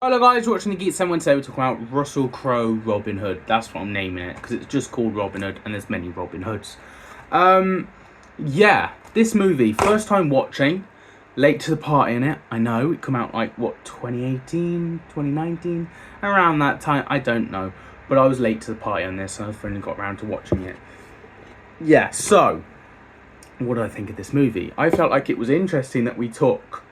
Hello guys, you're watching the Geek 717. We're talking about Russell Crowe Robin Hood. That's what I'm naming it, because it's just called Robin Hood, and there's many Robin Hoods. Yeah, this movie, first time watching, late to the party in it. I know, it come out like, what, 2018, 2019? Around that time, I don't know. But I was late to the party on this, and I finally got around to watching it. Yeah, so, what do I think of this movie? I felt like it was interesting that we took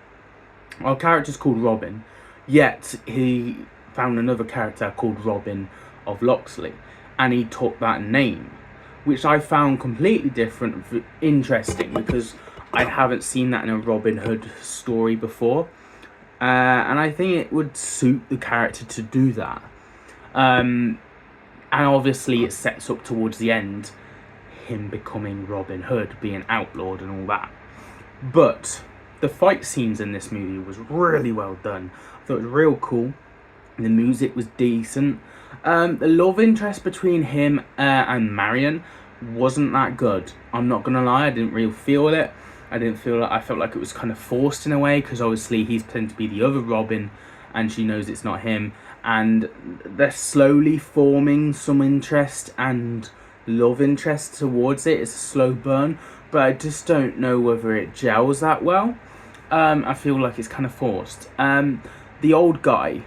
our character's called Robin, yet he found another character called Robin of Locksley, and he took that name, which I found completely different, interesting, because I haven't seen that in a Robin Hood story before, and I think it would suit the character to do that. And obviously it sets up towards the end him becoming Robin Hood, being outlawed and all that. But the fight scenes in this movie was really well done. I thought it was real cool. The music was decent. The love interest between him and Marion wasn't that good. I'm not gonna lie, I didn't really feel it. I felt like it was kind of forced in a way, because obviously he's pretending to be the other Robin and she knows it's not him, and they're slowly forming some interest and love interest towards it. It's a slow burn, but I just don't know whether it gels that well. I feel like it's kind of forced. The old guy,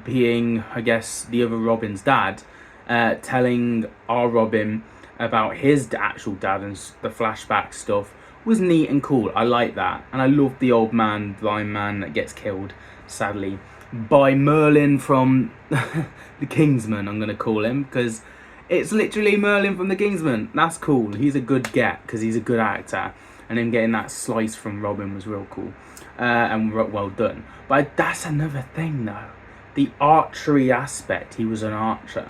being, I guess, the other Robin's dad, telling our Robin about his actual dad and the flashback stuff was neat and cool. I like that. And I love the old man, blind man, that gets killed, sadly, by Merlin from the Kingsman, I'm going to call him, because it's literally Merlin from the Kingsman. That's cool. He's a good get, because he's a good actor. And him getting that slice from Robin was real cool. And well done. But that's another thing, though. The archery aspect. He was an archer.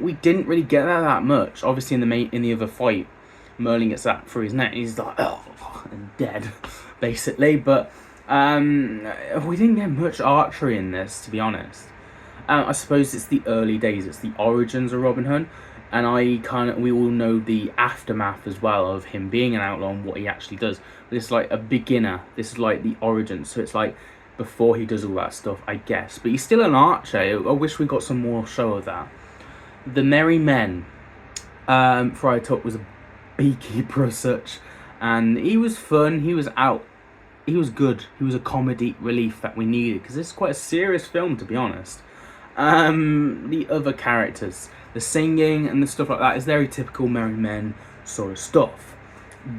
We didn't really get that much. Obviously, in the other fight, Merlin gets that through his neck. He's like, oh, and dead, basically. But we didn't get much archery in this, to be honest. I suppose it's the early days. It's the origins of Robin Hood. And we all know the aftermath as well of him being an outlaw and what he actually does. But it's like a beginner. This is like the origins. So it's like before he does all that stuff, I guess. But he's still an archer. I wish we got some more show of that. The Merry Men, Friar Tuck was a beekeeper as such. And he was fun. He was out. He was good. He was a comedy relief that we needed. Because this is quite a serious film, to be honest. The other characters, the singing and the stuff like that is very typical Merry Men sort of stuff,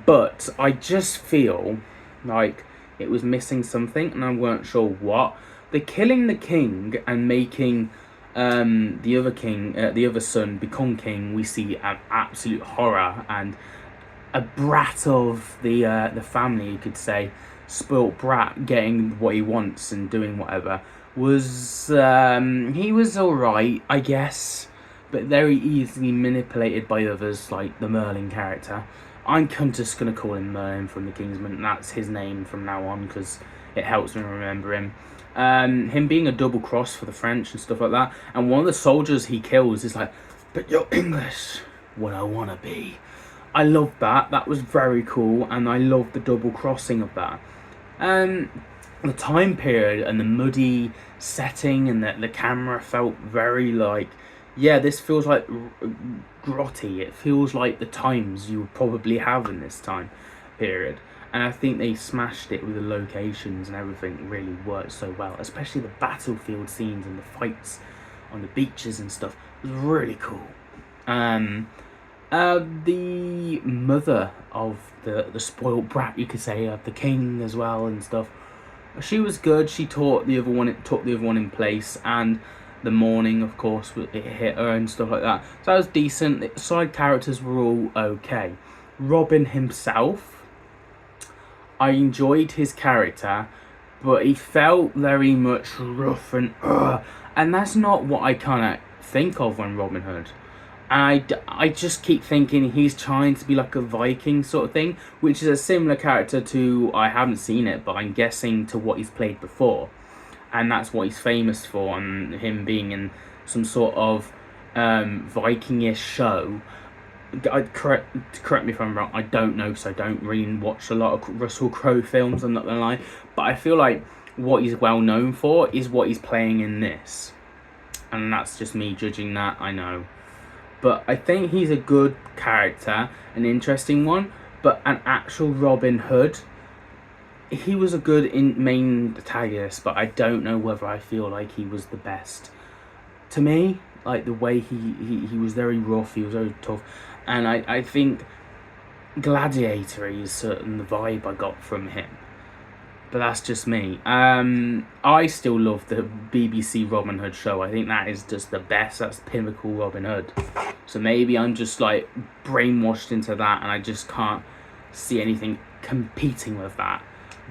but I just feel like it was missing something and I weren't sure what. The killing the king and making the other son become king, we see an absolute horror and a brat of the family, you could say, spoilt brat getting what he wants and doing whatever. He was alright, I guess, but very easily manipulated by others, like the Merlin character. I'm just going to call him Merlin from the Kingsman. That's his name from now on, because it helps me remember him. Him being a double cross for the French and stuff like that. And one of the soldiers he kills is like, but you're English, what I want to be. I love that. That was very cool, and I love the double crossing of that. The time period and the muddy setting and the camera felt very like, yeah, this feels like grotty. It feels like the times you would probably have in this time period. And I think they smashed it with the locations and everything. Really worked so well, especially the battlefield scenes and the fights on the beaches and stuff. It was really cool. The mother of the spoiled brat, you could say, of the king as well and stuff, she was good. She taught the other one in place, and the mourning, of course, it hit her and stuff like that. So that was decent. The side characters were all okay. Robin himself, I enjoyed his character, but he felt very much rough and that's not what I kind of think of when Robin Hood. I just keep thinking he's trying to be like a Viking sort of thing, which is a similar character to, I haven't seen it, but I'm guessing to what he's played before. And that's what he's famous for, and him being in some sort of Viking-ish show. Correct me if I'm wrong, I don't know, because I don't really watch a lot of Russell Crowe films, I'm not gonna lie. But I feel like what he's well known for is what he's playing in this. And that's just me judging that, I know. But I think he's a good character, an interesting one. But an actual Robin Hood, he was a good main antagonist, but I don't know whether I feel like he was the best. To me, like the way he was very rough, he was very tough. And I think Gladiator is certain the vibe I got from him. But that's just me. I still love the BBC Robin Hood show. I think that is just the best. That's pinnacle Robin Hood. So maybe I'm just like brainwashed into that and I just can't see anything competing with that.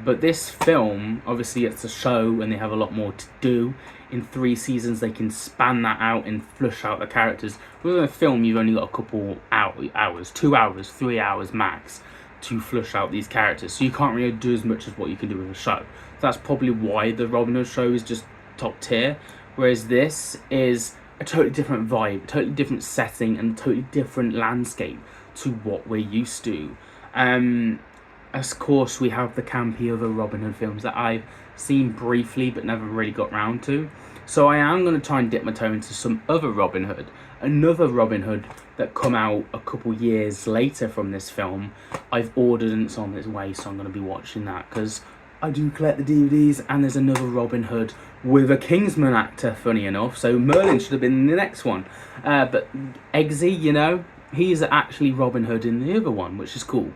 But this film, obviously it's a show and they have a lot more to do. In 3 seasons they can span that out and flush out the characters. With a film you've only got a couple hours, 2 hours, 3 hours max to flush out these characters, so you can't really do as much as what you can do with a show. So that's probably why the Robin Hood show is just top tier, whereas this is a totally different vibe, a totally different setting, and a totally different landscape to what we're used to. Of course, we have the campy other Robin Hood films that I've seen briefly but never really got round to. So I am going to try and dip my toe into some other Robin Hood. Another Robin Hood that come out a couple years later from this film. I've ordered and it's on its way, so I'm going to be watching that because I do collect the DVDs, and there's another Robin Hood with a Kingsman actor, funny enough. So Merlin should have been in the next one. But Eggsy, you know, he's actually Robin Hood in the other one, which is cool.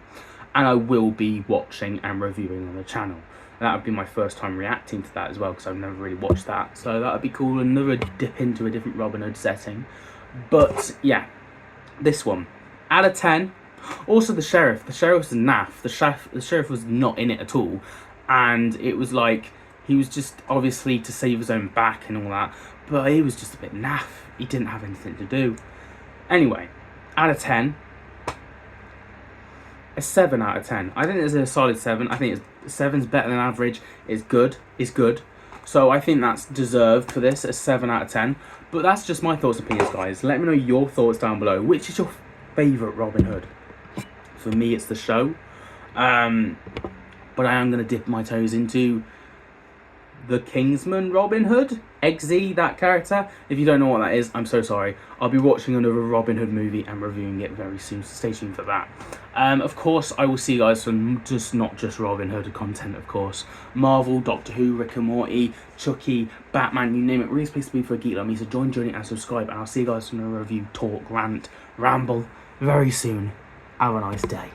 And I will be watching and reviewing on the channel. That would be my first time reacting to that as well, because I've never really watched that. So that would be cool, another dip into a different Robin Hood setting. But yeah, this one, out of 10. Also the sheriff was naff. The sheriff was not in it at all. And it was like, he was just obviously to save his own back and all that. But he was just a bit naff. He didn't have anything to do. Anyway, out of 10. A 7 out of 10. I think it's a solid 7. I think 7's better than average. It's good. So I think that's deserved for this, a 7 out of 10. But that's just my thoughts and opinions, guys. Let me know your thoughts down below. Which is your favourite Robin Hood? For me, it's the show. But I am going to dip my toes into the Kingsman Robin Hood. Eggsy, that character. If you don't know what that is, I'm so sorry. I'll be watching another Robin Hood movie and reviewing it very soon, so stay tuned for that. Of course, I will see you guys for not just Robin Hood content, of course. Marvel, Doctor Who, Rick and Morty, Chucky, Batman, you name it. Really place to be for a geek like me, so join and subscribe, and I'll see you guys for a review, talk, rant, ramble very soon. Have a nice day.